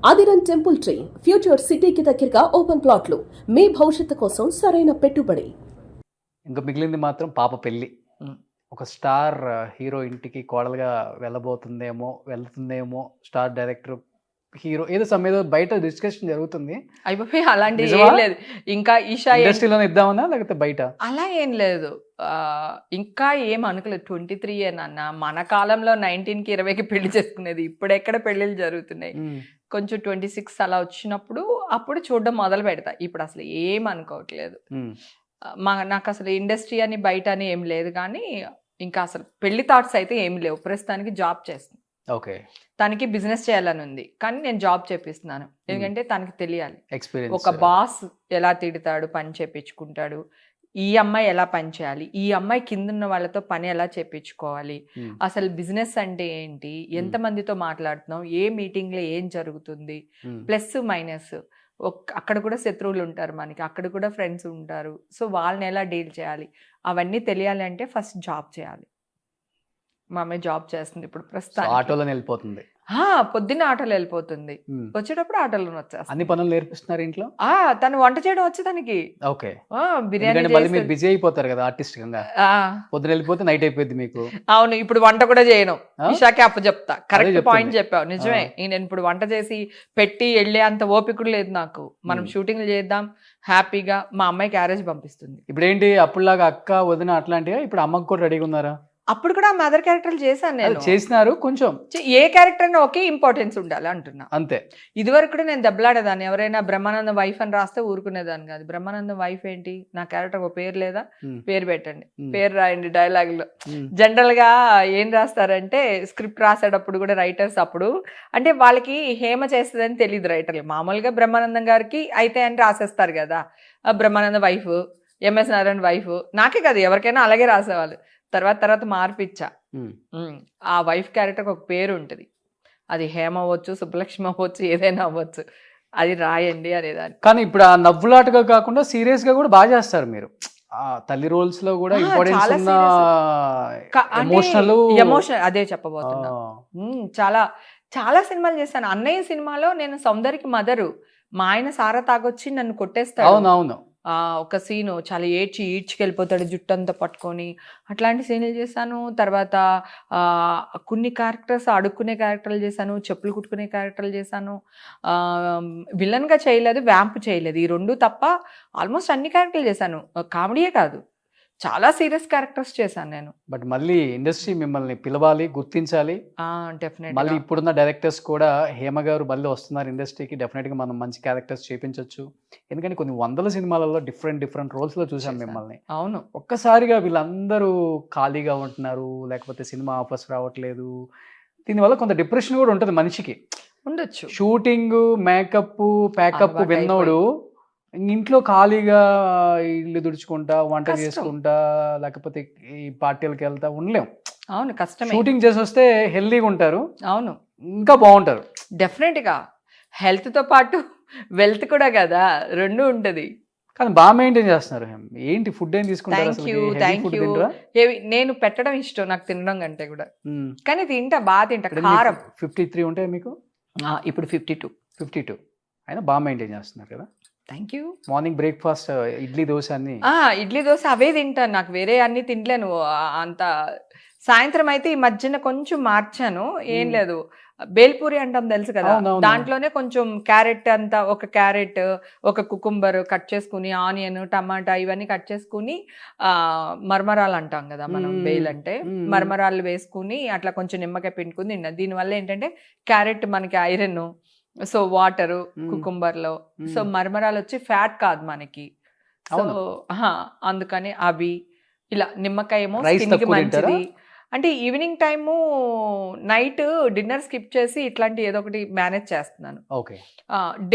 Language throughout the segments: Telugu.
ఆదిరన్ టెంపుల్ ట్రీ ఫ్యూచర్ సిటీకి దగ్గరగా ఓపెన్ ప్లాట్లు మీ భవిష్యత్తు కోసం సరైన పెట్టుబడి. ఇంకా మిగిలింది మాత్రం పాప పెళ్ళి. ఒక స్టార్ హీరో ఇంటికి కోడలుగా వెళ్తుందేమో స్టార్ డైరెక్టర్ హీరో ఏదో బయట డిస్కషన్ జరుగుతుంది. అయిపోయి అలాంటి నిజమా? ఏం లేదు. ఇంకా ఈషా ఇండస్ట్రీలోనే ఇద్దామన్నా లేకపోతే బయట అలా ఏం లేదు. ఇంకా ఏం అనుకోలేదు. 23 నాన్న, మన కాలంలో 19కి 20కి పెళ్లి చేసుకునేది. ఇప్పుడు ఎక్కడ పెళ్ళిళ్ళు జరుగుతున్నాయి. కొంచెం 26 అలా వచ్చినప్పుడు అప్పుడు చూడడం మొదలు పెడతా. ఇప్పుడు అసలు ఏం అనుకోవట్లేదు. నాకు అసలు ఇండస్ట్రీ అని బయట అని ఏం లేదు, కానీ ఇంకా అసలు పెళ్లి థాట్స్ అయితే ఏమి లేవు. ప్రస్తుతానికి జాబ్ చేస్తాను. ఓకే, తనకి బిజినెస్ చేయాలని ఉంది, కానీ నేను జాబ్ చేపిస్తున్నాను. ఎందుకంటే తనకి తెలియాలి ఎక్స్పీరియన్స్ ఒక బాస్ ఎలా తిడతాడు, పని చేపించుకుంటాడు, ఈ అమ్మాయి ఎలా పని చేయాలి, ఈ అమ్మాయి కింద ఉన్న వాళ్ళతో పని ఎలా చేపించుకోవాలి, అసలు బిజినెస్ అంటే ఏంటి, ఎంతమందితో మాట్లాడుతున్నాం, ఏ మీటింగ్లో ఏం జరుగుతుంది, ప్లస్ మైనస్. అక్కడ కూడా శత్రువులు ఉంటారు మనకి, అక్కడ కూడా ఫ్రెండ్స్ ఉంటారు. సో వాళ్ళని ఎలా డీల్ చేయాలి, అవన్నీ తెలియాలి అంటే ఫస్ట్ జాబ్ చేయాలి. మా అమ్మాయి జాబ్ చేస్తుంది ఇప్పుడు ప్రస్తుతం. ఆటోలో వెళ్ళిపోతుంది. పొద్దున్న ఆటోలో వెళ్ళిపోతుంది, వచ్చేటప్పుడు ఆటోలో వచ్చేస్తుంది. అన్ని పనులు నేర్పిస్తున్నారు ఇంట్లో. తను వంట చేయడం వచ్చి తనకి. ఓకే, బిర్యానీ మీరు బిజీ అయిపోతారు కదా ఆర్టిస్ట్ గా. పొద్దున వెళ్ళిపోతే నైట్ అయిపోయింది మీకు. అవును, ఇప్పుడు వంట కూడా చేయను. ఇషాకి అప్పు చెప్తా. కరెక్ట్ పాయింట్ చెప్పావు, నిజమే. నేను ఇప్పుడు వంట చేసి పెట్టి వెళ్ళే అంత ఓపిక లేదు నాకు. మనం షూటింగ్లు చేద్దాం హ్యాపీగా. మా అమ్మాయి క్యారేజ్ పంపిస్తుంది. ఇప్పుడు ఏంటి అప్పుడులాగా అక్క వదిన అట్లాంటివి ఇప్పుడు అమ్మకు కూడా రెడీగా ఉన్నారా? అప్పుడు కూడా మదర్ క్యారెక్టర్లు చేశాను నేను. చేసినారు కొంచెం. ఏ క్యారెక్టర్ అయినా ఒకే ఇంపార్టెన్స్ ఉండాలి అంటున్నా. అంతే. ఇదివరకు కూడా నేను దెబ్బలాడేదాన్ని. ఎవరైనా బ్రహ్మానందం వైఫ్ అని రాస్తే ఊరుకునేదాన్ని కాదు. బ్రహ్మానందం వైఫ్ ఏంటి, నా క్యారెక్టర్ ఒక పేరు లేదా, పేరు పెట్టండి, పేరు రాయండి డైలాగులో. జనరల్ గా ఏం రాస్తారంటే స్క్రిప్ట్ రాసేటప్పుడు కూడా రైటర్స్ అప్పుడు అంటే వాళ్ళకి హేమ చేస్తుందని తెలియదు రైటర్లు. మామూలుగా బ్రహ్మానందం గారికి అయితే అని రాసేస్తారు కదా, Brahmanandam wife, MS Narayana wife. నాకే కాదు ఎవరికైనా అలాగే రాసేవాళ్ళు. తర్వాత మార్పిచ్చా. ఆ వైఫ్ క్యారెక్టర్ ఒక పేరు ఉంటుంది, అది హేమ అవ్వచ్చు, సుబ్బలక్ష్మి అవ్వచ్చు, ఏదైనా అవ్వచ్చు, అది రాయండి అనేదాన్ని. కానీ ఇప్పుడు ఆ నవ్వులాటగా కాకుండా సీరియస్ గా కూడా బాగా చేస్తారు మీరు. తల్లి రోల్స్ లో కూడా ఎమోషనల్ అదే చెప్పబోతున్నా. చాలా చాలా సినిమాలు చేశాను. అన్నయ్య సినిమాలో నేను సౌందర్యకి మదరు, మా ఆయన సారా తాగొచ్చి నన్ను కొట్టేస్తాడు. అవునవును. ఒక సీను చాలా ఈడ్చుకెళ్ళిపోతాడు జుట్టంతా పట్టుకొని, అట్లాంటి సీన్లు చేశాను. తర్వాత కొన్ని క్యారెక్టర్స్ అడుక్కునే క్యారెక్టర్లు చేశాను, చెప్పులు కుట్టుకునే క్యారెక్టర్లు చేశాను. విలన్గా చేయలేదు, వ్యాంప్ చేయలేదు. ఈ రెండు తప్ప ఆల్మోస్ట్ అన్ని క్యారెక్టర్లు చేశాను. కామెడీయే కాదు, చాలా సీరియస్ క్యారెక్టర్స్ చేశాను నేను. బట్ మళ్ళీ ఇండస్ట్రీ మిమ్మల్ని పిలవాలి, గుర్తించాలి. డెఫినెట్. మళ్ళీ ఇప్పుడున్న డైరెక్టర్స్ కూడా హేమ గారు మళ్ళీ వస్తున్నారు ఇండస్ట్రీకి, డెఫినెట్ గా మనం మంచి క్యారెక్టర్స్ చేపించవచ్చు. ఎందుకంటే కొన్ని వందల సినిమాలలో డిఫరెంట్ రోల్స్ లో చూసాం మిమ్మల్ని. అవును. ఒక్కసారిగా వీళ్ళందరూ ఖాళీగా ఉంటున్నారు, లేకపోతే సినిమా ఆఫర్స్ రావట్లేదు. దీనివల్ల కొంత డిప్రెషన్ కూడా ఉంటుంది మనిషికి. ఉండొచ్చు. షూటింగ్, మేకప్, ప్యాకప్ విన్నోడు ఇంట్లో ఖాళీగా ఇల్లు తుడుచుకుంటా, వంట చేసుకుంటా, లేకపోతే ఈ పార్టీలకు వెళ్తా ఉండలేం. అవును, కష్టం. షూటింగ్ చేసి వస్తే హెల్దీగా ఉంటారు. అవును, ఇంకా బాగుంటారు. డెఫినెట్ గా హెల్త్ తో పాటు వెల్త్ కూడా కదా, రెండు ఉంటది. కానీ బాగా మెయింటైన్ చేస్తున్నారు. ఏంటి ఫుడ్ ఏం తీసుకుంటారు? Thank you. నేను పెట్టడం ఇష్టం నాకు, తినడం కంటే కూడా. కానీ తింటా, బాగా తింటా. కారం 53 ఉంటాయి మీకు ఇప్పుడు 52 అయినా బాగా మెయింటైన్ చేస్తున్నారు కదా. Thank you. Morning breakfast idli dosa అన్ని. ఇడ్లీ దోశ అవే తింటాను, నాకు వేరే అన్ని తినలేను అంత. సాయంత్రం అయితే ఈ మధ్యన కొంచెం మార్చాను, ఏం లేదు, బేల్పూరి అంటాం తెలుసు కదా, దాంట్లోనే కొంచెం క్యారెట్ అంతా, ఒక క్యారెట్, ఒక కుకుంబర్ కట్ చేసుకుని, ఆనియన్, టమాటా ఇవన్నీ కట్ చేసుకుని, మరమరాలు అంటాం కదా మనం, బేల్ అంటే మరమరాలు వేసుకుని అట్లా కొంచెం నిమ్మకాయ పిండుకుని తిన్నా. దీనివల్ల ఏంటంటే క్యారెట్ మనకి ఐరన్, సో వాటరు కుకుంబర్లో, సో మరమరాలు వచ్చి ఫ్యాట్ కాదు మనకి, సో అందుకని అవి ఇలా. నిమ్మకాయ ఏమో స్కిన్కి మంచిది. అంటే evening time, night dinner skip చేసి ఇట్లాంటి ఏదో ఒకటి మేనేజ్ చేస్తున్నాను.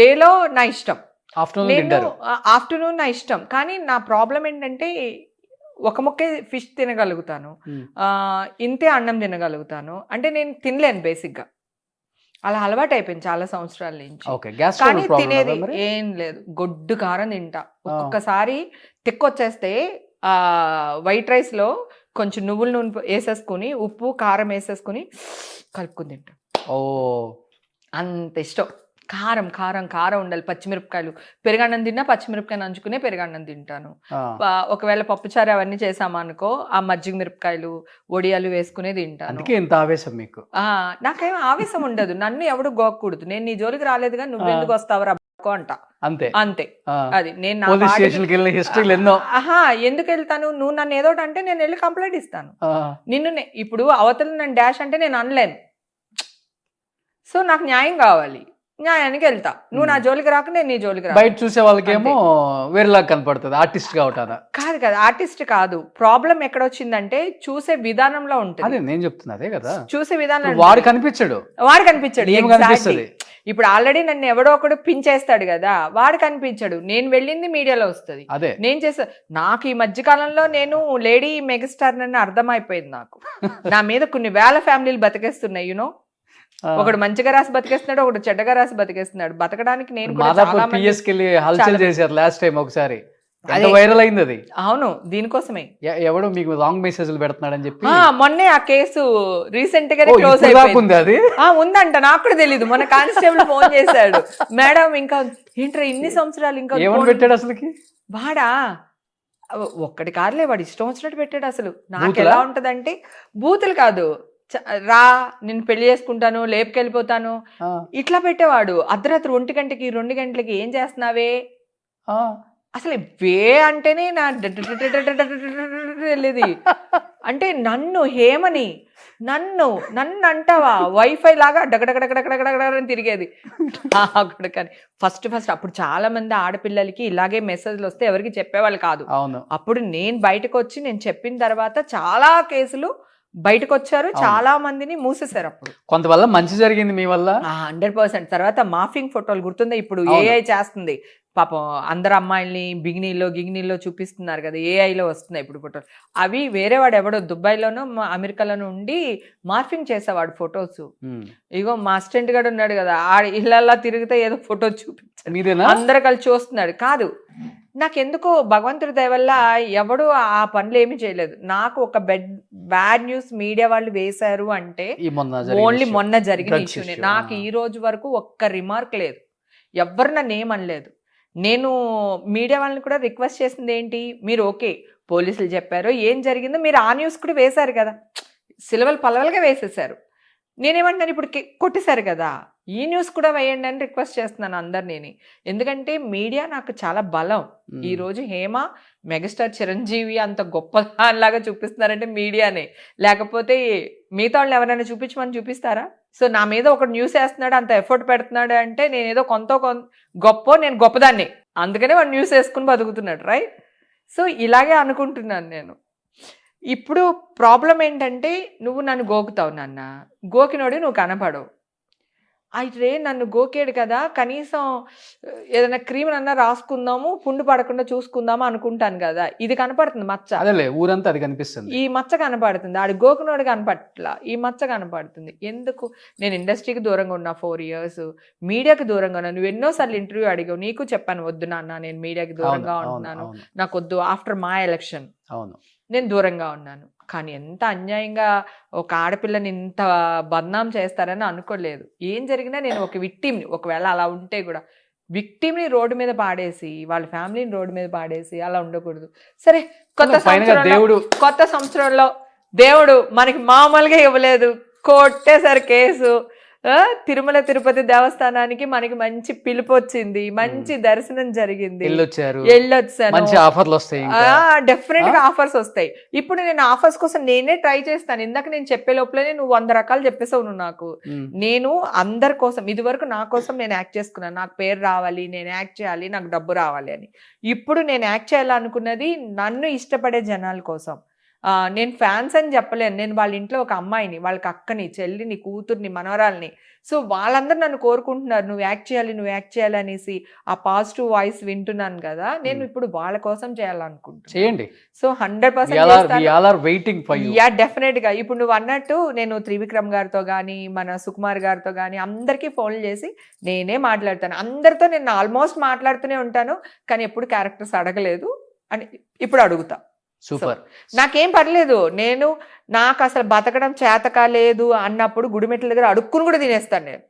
డేలో నా ఇష్టం, ఆఫ్టర్నూన్ నా ఇష్టం. కానీ నా ప్రాబ్లం ఏంటంటే ఒక ముక్కే ఫిష్ తినగలుగుతాను, ఇంతే అన్నం తినగలుగుతాను. అంటే నేను తినలేను బేసిక్గా, అలా అలవాటు అయిపోయింది చాలా సంవత్సరాల నుంచి. కానీ తినేది ఏం లేదు, గొడ్డు కారం తింటా. ఒక్కొక్కసారి తిక్కొచ్చేస్తే వైట్ రైస్ లో కొంచెం నువ్వుల నూనె వేసేసుకుని, ఉప్పు కారం వేసేసుకుని కలుపుకుని తింటా. ఓ, అంత ఇష్టం. కారం కారం కారం ఉండాలి, పచ్చిమిరపకాయలు. పెరుగన్నం తిన్నా పచ్చిమిరపకాయ నంచుకునే పెరుగన్నం తింటాను. ఒకవేళ పప్పుచారు అవన్నీ చేసామనుకో ఆ మజ్జిగ మిరపకాయలు వడియాలు వేసుకునే తింటాను. అందుకే ఇంత ఆవేశం మీకు. నాకేం ఆవేశం ఉండదు, నన్ను ఎవడు గోక్కూడదు. నేను నీ జోలికి రాలేదుగా, నువ్వెందుకు వస్తావురా అంట, అంతే అంతే. అది నేను పోలీస్ స్టేషన్కి వెళ్ళిన హిస్టరీలు ఎన్నో. ఎందుకు వెళ్తాను? నువ్వు నన్ను ఏదోటి అంటే నేను వెళ్ళి కంప్లైంట్ ఇస్తాను. నిన్ను ఇప్పుడు అవతల నన్ను డాష్ అంటే నేను అనలేను. సో నాకు న్యాయం కావాలి, న్యాయానికి వెళ్తా. నువ్వు నా జోలికి రాక నేను నీ జోలికి రా. బయట చూసే వాళ్ళకేమో వేరేలాగా కనపడుతుంది, ఆర్టిస్ట్ కావటాన. కాదు కదా, ఆర్టిస్ట్ కాదు. ప్రాబ్లం ఎక్కడ వచ్చిందంటే చూసే విధానంలో ఉంటుంది. అదే నేను చెప్తున్నా, అదే కదా, చూసే విధానం. వాడు కనిపించాడు, వాడు కనిపించాడు. ఇప్పుడు ఆల్రెడీ నన్ను ఎవడో ఒకడు పించేస్తాడు కదా, వాడు కనిపించాడు. నేను వెళ్ళింది మీడియాలో వస్తుంది, అదే నేను చేస్తా. నాకు ఈ మధ్య కాలంలో నేను లేడీ మెగాస్టార్ నన్ను అర్థమైపోయింది. నాకు నా మీద కొన్ని వేల ఫ్యామిలీలు బతికేస్తున్నాయి. యూనో, ఒకడు మంచిగా రాసి బతికేస్తున్నాడు, ఒకడు చెడ్డగా రాసి బతికేస్తున్నాడు. బతకడానికి నేను లాస్ట్ టైం ఒకసారి వైరల్ అయింది అది. అవును, దీనికోసమే ఎవడో మీకు రాంగ్ మెసేజ్లు పెడుతున్నాడని చెప్పి మొన్నే ఆ కేసు రీసెంట్ గా క్లోజ్ అయిపోయింది. అది ఉందంట, నాకు కూడా తెలీదు. మన కానిస్టేబుల్ ఫోన్ చేశాడు, మేడం ఇంకా ఏంట్రా ఇన్ని సంవత్సరాలు ఇంకా ఏమని పెట్టాడు అసలుకి? వాడా ఒక్కడి కాదులే, వాడు ఇష్టం వచ్చినట్టు పెట్టాడు. అసలు నాకు ఎలా ఉంటదంటే, బూతులు కాదు, రా నిన్ను పెళ్లి చేసుకుంటాను, లేపుకెళ్ళిపోతాను, ఇట్లా పెట్టేవాడు. అర్ధరాత్రి 1 గంటకి 2 గంటలకి ఏం చేస్తున్నావే, అసలు వే అంటేనే నా వెళ్ళేది. అంటే నన్ను హేమని నన్ను అంటావా, వైఫై లాగా డగడగడగడగడగడని తిరిగేది. కానీ ఫస్ట్ అప్పుడు చాలా మంది ఆడపిల్లలకి ఇలాగే మెసేజ్లు వస్తే ఎవరికి చెప్పేవాళ్ళు కాదు. అప్పుడు నేను బయటకు వచ్చి నేను చెప్పిన తర్వాత చాలా కేసులు బయటకు వచ్చారు, చాలా మందిని మూసేశారు. అప్పుడు కొంతవల్ల మంచి జరిగింది మీ వల్ల 100%. తర్వాత మాఫింగ్ ఫోటోలు గుర్తుందా? ఇప్పుడు ఏఐ చేస్తుంది పాపం, అందరు అమ్మాయిల్ని బిగినీలో చూపిస్తున్నారు కదా, ఏఐలో వస్తున్నాయి ఇప్పుడు ఫోటోలు. అవి వేరే వాడు ఎవడో దుబాయ్లోనో అమెరికాలోనో ఉండి మార్ఫింగ్ చేసేవాడు ఫొటోస్. ఇగో మా అసిస్టెంట్ గారు ఉన్నాడు కదా, ఇళ్ళల్లా తిరిగితే ఏదో ఫోటో చూపించాడు, అందరు కలిసి చూస్తున్నాడు. కాదు, నాకెందుకో భగవంతుడి దయ వల్ల ఎవడు ఆ పనులు ఏమీ చేయలేదు. నాకు ఒక బ్యాడ్ న్యూస్ మీడియా వాళ్ళు వేశారు అంటే ఓన్లీ మొన్న జరిగిన ఇష్యూనే. నాకు ఈ రోజు వరకు ఒక్క రిమార్క్ లేదు, ఎవ్వరు నన్ను ఏమనలేదు. నేను మీడియా వాళ్ళని కూడా రిక్వెస్ట్ చేసింది ఏంటి, మీరు ఓకే పోలీసులు చెప్పారు ఏం జరిగిందో మీరు ఆ న్యూస్ కూడా వేశారు కదా, సిలవలు పలవలుగా వేసేసారు. నేనేమంటాను, ఇప్పుడు కొట్టేశారు కదా, ఈ న్యూస్ కూడా వేయండి అని రిక్వెస్ట్ చేస్తున్నాను అందరినీ. ఎందుకంటే మీడియా నాకు చాలా బలం. ఈ రోజు హేమ మెగాస్టార్ చిరంజీవి అంత గొప్ప దానిలాగా చూపిస్తున్నారంటే మీడియానే, లేకపోతే మిగతా వాళ్ళు ఎవరైనా చూపించమని చూపిస్తారా? సో నా మీద ఒక న్యూస్ వేస్తున్నాడు, అంత ఎఫర్ట్ పెడుతున్నాడు అంటే నేనేదో కొంత గొప్ప, నేను గొప్పదాన్ని, అందుకనే వాడు న్యూస్ వేసుకుని బతుకుతున్నాడు, రైట్? సో ఇలాగే అనుకుంటున్నాను నేను. ఇప్పుడు ప్రాబ్లం ఏంటంటే, నువ్వు నన్ను గోకుతావు, నాన్న గోకినోడు నువ్వు కనపడవు. అయితే నన్ను గోకేడు కదా, కనీసం ఏదైనా క్రీమ్ అన్నా రాసుకుందాము, పుండు పడకుండా చూసుకుందాము అనుకుంటాను కదా. ఇది కనపడుతుంది మచ్చ, ఊరంతా అది కనిపిస్తుంది, ఈ మచ్చ కనపడుతుంది. ఆడి గోకునోడు కనపట్లా, ఈ మచ్చ కనపడుతుంది. ఎందుకు? నేను ఇండస్ట్రీకి దూరంగా ఉన్నా 4 years, మీడియాకి దూరంగా ఉన్నా. నువ్వు ఎన్నోసార్లు ఇంటర్వ్యూ అడిగావు, నీకు చెప్పాను వద్దు నాన్న నేను మీడియాకి దూరంగా ఉంటున్నాను, నాకు వద్దు. ఆఫ్టర్ మా ఎలక్షన్ నేను దూరంగా ఉన్నాను. కానీ ఎంత అన్యాయంగా ఒక ఆడపిల్లని ఇంత బద్నాం చేస్తారని అనుకోలేదు. ఏం జరిగినా నేను ఒక విక్టిమ్ని, ఒకవేళ అలా ఉంటే కూడా విక్టిమ్ని రోడ్డు మీద పాడేసి, వాళ్ళ ఫ్యామిలీని రోడ్డు మీద పాడేసి అలా ఉండకూడదు. సరే, కొత్త సంవత్సరంలో దేవుడు మనకి మామూలుగా ఇవ్వలేదు, కొట్టేశారు కేసు. తిరుమల తిరుపతి దేవస్థానానికి మనకి మంచి పిలుపు వచ్చింది, మంచి దర్శనం జరిగింది, వెళ్ళొచ్చాను. డెఫినెట్ గా ఆఫర్స్ వస్తాయి. ఇప్పుడు నేను ఆఫర్స్ కోసం నేనే ట్రై చేస్తాను. ఇందాక నేను చెప్పే లోపలనే నువ్వు 100 రకాలు చెప్పేసావు నువ్వు నాకు. నేను అందరి కోసం, ఇది వరకు నా కోసం నేను యాక్ట్ చేసుకున్నాను, నాకు పేరు రావాలి, నేను యాక్ట్ చేయాలి, నాకు డబ్బు రావాలి అని. ఇప్పుడు నేను యాక్ట్ చేయాలనుకున్నది నన్ను ఇష్టపడే జనాల కోసం. నేను ఫ్యాన్స్ అని చెప్పలేను, నేను వాళ్ళ ఇంట్లో ఒక అమ్మాయిని, వాళ్ళకి అక్కని, చెల్లిని, కూతుర్ని, మనవరాల్ని. సో వాళ్ళందరూ నన్ను కోరుకుంటున్నారు నువ్వు యాక్ట్ చేయాలి అనేసి. ఆ పాజిటివ్ వాయిస్ వింటున్నాను కదా, నేను ఇప్పుడు వాళ్ళ కోసం చేయాలనుకుంటున్నాను. సో 100% డెఫినెట్ గా. ఇప్పుడు నువ్వు అన్నట్టు నేను త్రివిక్రమ్ గారితో కానీ, మన సుకుమార్ గారితో కానీ అందరికీ ఫోన్లు చేసి నేనే మాట్లాడతాను. అందరితో నేను ఆల్మోస్ట్ మాట్లాడుతూనే ఉంటాను, కానీ ఎప్పుడు క్యారెక్టర్స్ అడగలేదు అని ఇప్పుడు అడుగుతా. సూపర్, నాకేం పర్లేదు. నాకు అసలు బతకడం చేత కాలేదు అన్నప్పుడు గుడిమెట్ల దగ్గర అడుక్కుని కూడా తినేస్తాను నేను.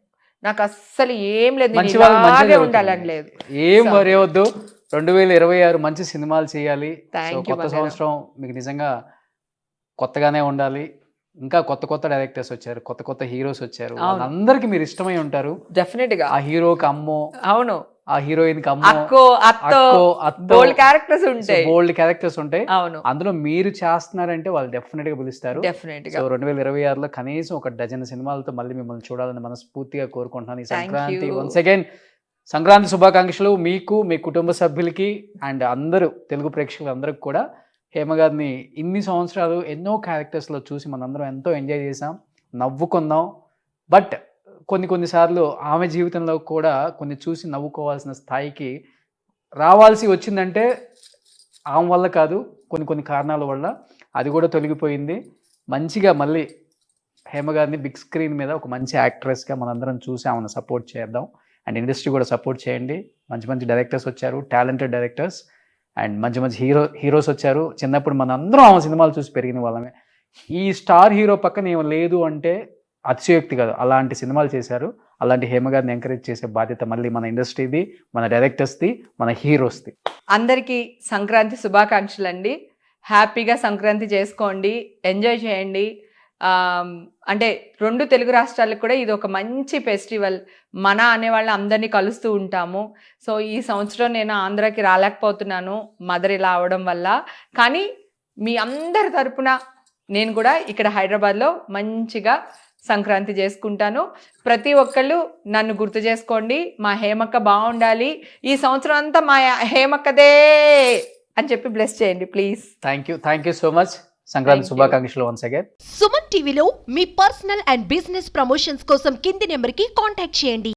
నాకు అస్సలు ఏం లేదు, మంచి నేను వాళ్ళు మంచిగా ఇలాగే జరుగుతుంది. ఉండాలని లేదు. ఏం వరి అవద్దు. 2026 మంచి సినిమాలు చేయాలి. Thank సో you, కొత్త బంగారం. సంవత్సరం మీకు నిజంగా కొత్తగానే ఉండాలి. ఇంకా కొత్త డైరెక్టర్స్ వచ్చారు, కొత్త హీరోస్ వచ్చారు. వాళ్ళందరికీ మీరు ఇష్టమై ఉంటారు. డెఫినెట్ గా. ఆ హీరోకి అమ్మో, అవును, ఆ హీరోయిన్ కి అమ్మో, అక్కో అత్తో బోల్డ్ క్యారెక్టర్స్ ఉంటాయి. బోల్డ్ క్యారెక్టర్స్ ఉంటాయి. అవును, అందులో మీరు చేస్తున్నారంటే వాళ్ళు డెఫినెట్ గా పిలుస్తారు. డెఫినెట్ గా. సో 2026లో కనీసం ఒక డజన్ సినిమాలతో మళ్ళీ మిమ్మల్ని చూడాలని మనస్ఫూర్తిగా కోరుకుంటున్నాను. ఈ Thank Sankranti you. Once again Sankranti శుభాకాంక్షలు మీకు, మీ కుటుంబ సభ్యులకి అండ్ అందరూ తెలుగు ప్రేక్షకులు అందరికి కూడా. హేమ గారిని ఇన్ని సంవత్సరాలు ఎన్నో క్యారెక్టర్స్లో చూసి మనందరం ఎంతో ఎంజాయ్ చేసాం, నవ్వుకున్నాం. బట్ కొన్నిసార్లు ఆమె జీవితంలో కూడా కొన్ని చూసి నవ్వుకోవాల్సిన స్థాయికి రావాల్సి వచ్చిందంటే ఆమె వల్ల కాదు, కొన్ని కారణాల వల్ల అది కూడా తొలగిపోయింది. మంచిగా మళ్ళీ హేమ గారిని బిగ్ స్క్రీన్ మీద ఒక మంచి యాక్ట్రెస్గా మనందరం చూసి ఆమెను సపోర్ట్ చేద్దాం. అండ్ ఇండస్ట్రీ కూడా సపోర్ట్ చేయండి. మంచి డైరెక్టర్స్ వచ్చారు, టాలెంటెడ్ డైరెక్టర్స్ అండ్ మంచి హీరోస్ వచ్చారు. చిన్నప్పుడు మనందరం ఆమె సినిమాలు చూసి పెరిగిన వాళ్ళమే. ఈ స్టార్ హీరో పక్కన ఏమో లేదు అంటే అతిశయోక్తి కాదు. అలాంటి సినిమాలు చేశారు. అలాంటి హేమ గారిని ఎంకరేజ్ చేసే బాధ్యత మళ్ళీ మన ఇండస్ట్రీది, మన డైరెక్టర్స్ది, మన హీరోస్ది. అందరికీ సంక్రాంతి శుభాకాంక్షలు అండి. హ్యాపీగా సంక్రాంతి చేసుకోండి, ఎంజాయ్ చేయండి. అంటే 2 తెలుగు రాష్ట్రాలకు కూడా ఇది ఒక మంచి ఫెస్టివల్. మన అనేవాళ్ళు అందరినీ కలుస్తూ ఉంటాము. సో ఈ సంవత్సరం నేను ఆంధ్రాకి రాలేకపోతున్నాను మదర్ ఇలా అవడం వల్ల. కానీ మీ అందరి తరపున నేను కూడా ఇక్కడ హైదరాబాద్లో మంచిగా సంక్రాంతి చేసుకుంటాను. ప్రతి ఒక్కళ్ళు నన్ను గుర్తు చేసుకోండి. మా హేమక్క బాగుండాలి, ఈ సంవత్సరం అంతా మా హేమక్కదే అని చెప్పి బ్లెస్ చేయండి please. Thank you so much. Sankranti శుభాకాంక్షలు వన్స్ అగైన్. సుమన్ టీవీలో మీ పర్సనల్ అండ్ బిజినెస్ ప్రమోషన్స్ కోసం కింది నెంబర్కి కాంటాక్ట్ చేయండి.